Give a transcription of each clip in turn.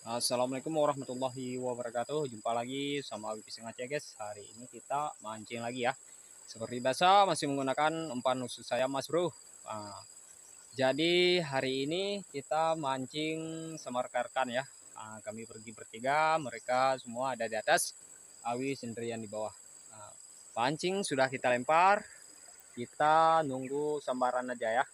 Assalamualaikum warahmatullahi wabarakatuh. Jumpa lagi sama Abi Pisang Aceh guys. Hari ini kita mancing lagi ya. Seperti biasa masih menggunakan umpan khusus saya Mas Bro. Nah, jadi hari ini kita mancing sama rekan-rekan ya. Kami pergi bertiga, mereka semua ada di atas, Awi sendirian di bawah. Nah, pancing sudah kita lempar, kita nunggu sambaran aja ya.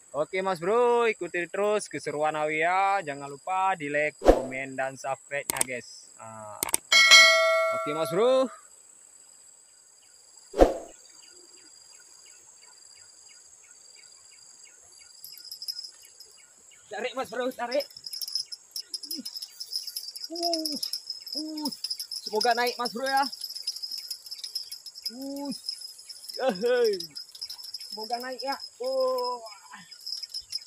Oke Mas Bro, ikuti terus keseruan Awia. Jangan lupa di like, komen, dan subscribe-nya guys. Oke Mas Bro. Tarik Mas Bro, tarik. Uh, uh. Semoga naik Mas Bro ya. Uh, Semoga naik ya.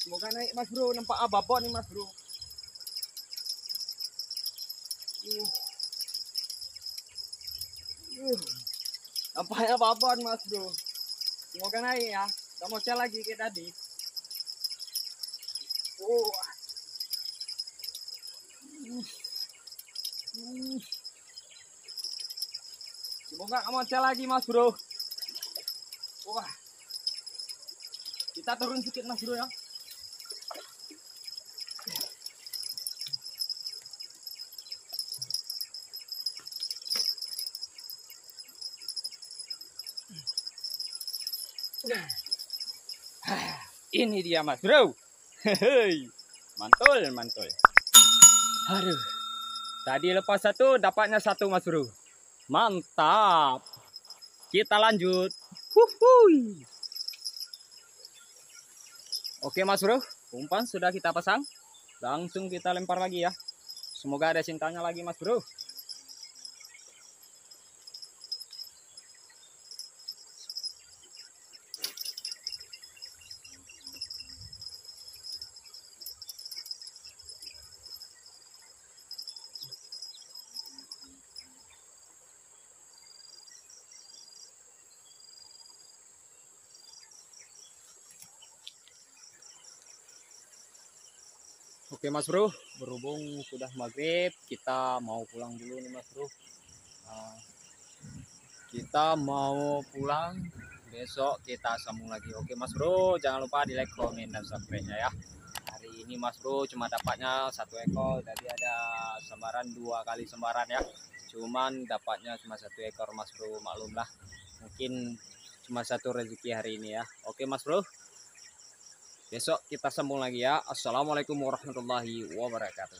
Semoga naik Mas Bro. Nampak babon nih Mas Bro. Uh, Nampaknya babon Mas Bro. Semoga naik ya. Gak mau lagi kayak tadi. Uh, Semoga kamu lagi Mas Bro. Wah, kita turun sedikit Mas Bro ya. Ini dia Mas Bro. Mantul, mantul. Aduh. Tadi lepas satu, dapatnya satu Mas Bro. Mantap. Kita lanjut. Huhuy. Oke Mas Bro, umpan sudah kita pasang. Langsung kita lempar lagi ya. Semoga ada cintanya lagi Mas Bro. Oke Mas Bro, berhubung sudah maghrib, kita mau pulang dulu nih Mas Bro. Kita mau pulang, besok kita sambung lagi. Oke Mas Bro, jangan lupa di like, komen, dan subscribe-nya ya. Hari ini Mas Bro cuma dapatnya satu ekor, jadi ada sembaran 2 kali sembaran ya. Cuman dapatnya cuma satu ekor Mas Bro, maklumlah. Mungkin cuma satu rezeki hari ini ya. Oke Mas Bro, besok kita sambung lagi ya. Assalamualaikum warahmatullahi wabarakatuh.